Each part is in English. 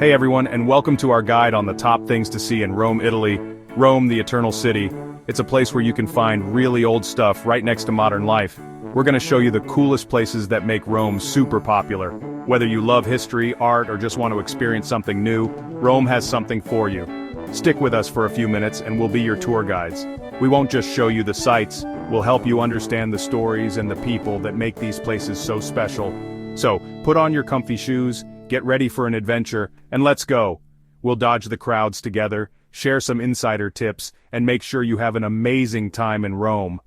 Hey everyone, and welcome to our guide on the top things to see in Rome, Italy. Rome, the Eternal City. It's a place where you can find really old stuff right next to modern life. We're gonna show you the coolest places that make Rome super popular. Whether you love history, art, or just want to experience something new, Rome has something for you. Stick with us for a few minutes and we'll be your tour guides. We won't just show you the sights, we'll help you understand the stories and the people that make these places so special. So, put on your comfy shoes, get ready for an adventure, and let's go. We'll dodge the crowds together, share some insider tips, and make sure you have an amazing time in Rome.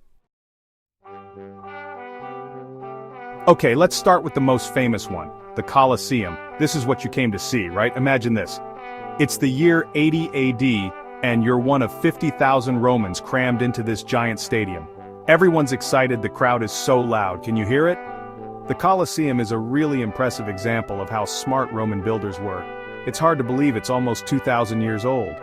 Okay, let's start with the most famous one, the Colosseum. This is what you came to see, right? Imagine this. It's the year 80 AD, and you're one of 50,000 Romans crammed into this giant stadium. Everyone's excited, the crowd is so loud, can you hear it? The Colosseum is a really impressive example of how smart Roman builders were. It's hard to believe it's almost 2,000 years old.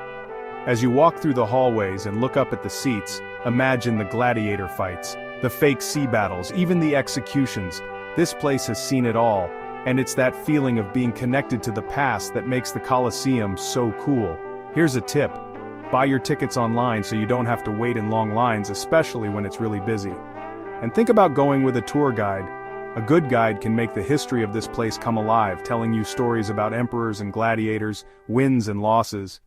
As you walk through the hallways and look up at the seats, imagine the gladiator fights, the fake sea battles, even the executions. This place has seen it all, and it's that feeling of being connected to the past that makes the Colosseum so cool. Here's a tip. Buy your tickets online so you don't have to wait in long lines, especially when it's really busy. And think about going with a tour guide. A good guide can make the history of this place come alive, telling you stories about emperors and gladiators, wins and losses.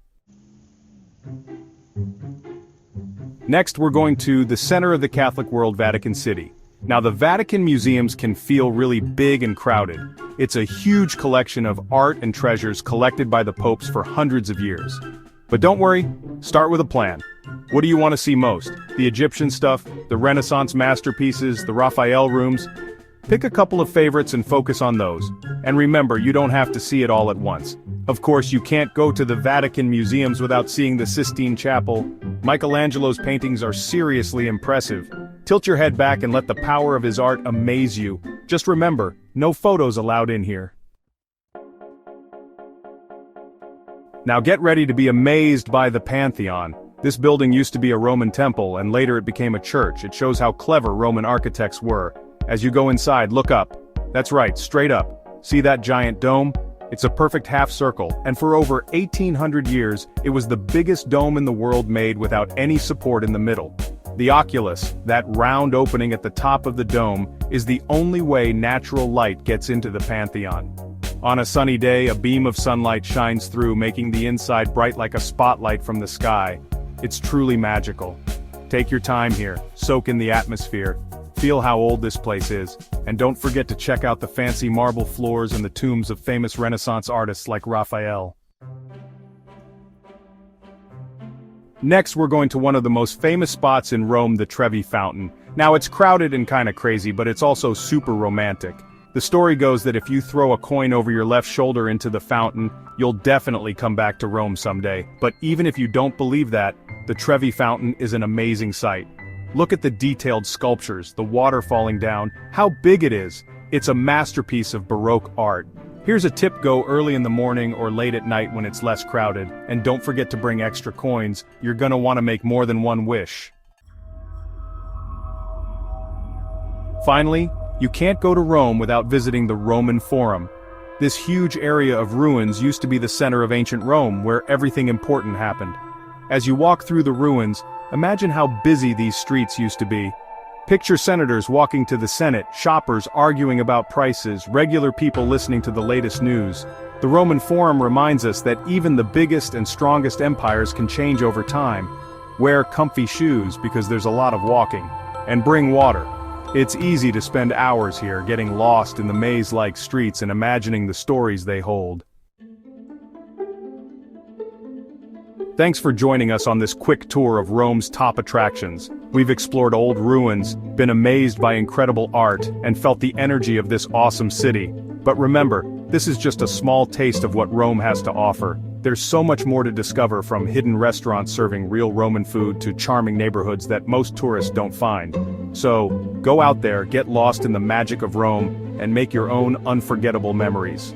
Next, we're going to the center of the Catholic world, Vatican City. Now, the Vatican museums can feel really big and crowded. It's a huge collection of art and treasures collected by the popes for hundreds of years. But don't worry, start with a plan. What do you want to see most? The Egyptian stuff, the Renaissance masterpieces, the Raphael rooms? Pick a couple of favorites and focus on those. And remember, you don't have to see it all at once. Of course, you can't go to the Vatican museums without seeing the Sistine Chapel. Michelangelo's paintings are seriously impressive. Tilt your head back and let the power of his art amaze you. Just remember, no photos allowed in here. Now get ready to be amazed by the Pantheon. This building used to be a Roman temple and later it became a church. It shows how clever Roman architects were. As you go inside, look up. That's right, straight up. See that giant dome? It's a perfect half circle, and for over 1,800 years, it was the biggest dome in the world made without any support in the middle. The oculus, that round opening at the top of the dome, is the only way natural light gets into the Pantheon. On a sunny day, a beam of sunlight shines through, making the inside bright like a spotlight from the sky. It's truly magical. Take your time here, soak in the atmosphere. Feel how old this place is, and don't forget to check out the fancy marble floors and the tombs of famous Renaissance artists like Raphael. Next, we're going to one of the most famous spots in Rome, the Trevi Fountain. Now, it's crowded and kinda crazy, but it's also super romantic. The story goes that if you throw a coin over your left shoulder into the fountain, you'll definitely come back to Rome someday. But even if you don't believe that, the Trevi Fountain is an amazing sight. Look at the detailed sculptures, the water falling down, how big it is. It's a masterpiece of Baroque art. Here's a tip: go early in the morning or late at night when it's less crowded, and don't forget to bring extra coins. You're gonna want to make more than one wish. Finally, you can't go to Rome without visiting the Roman Forum. This huge area of ruins used to be the center of ancient Rome, where everything important happened. As you walk through the ruins, imagine how busy these streets used to be. Picture senators walking to the Senate, shoppers arguing about prices, regular people listening to the latest news. The Roman Forum reminds us that even the biggest and strongest empires can change over time. Wear comfy shoes because there's a lot of walking. And bring water. It's easy to spend hours here getting lost in the maze-like streets and imagining the stories they hold. Thanks for joining us on this quick tour of Rome's top attractions. We've explored old ruins, been amazed by incredible art, and felt the energy of this awesome city. But remember, this is just a small taste of what Rome has to offer. There's so much more to discover, from hidden restaurants serving real Roman food to charming neighborhoods that most tourists don't find. So, go out there, get lost in the magic of Rome, and make your own unforgettable memories.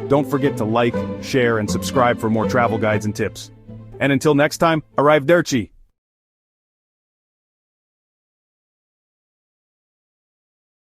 Don't forget to like, share, and subscribe for more travel guides and tips. And until next time, arrivederci!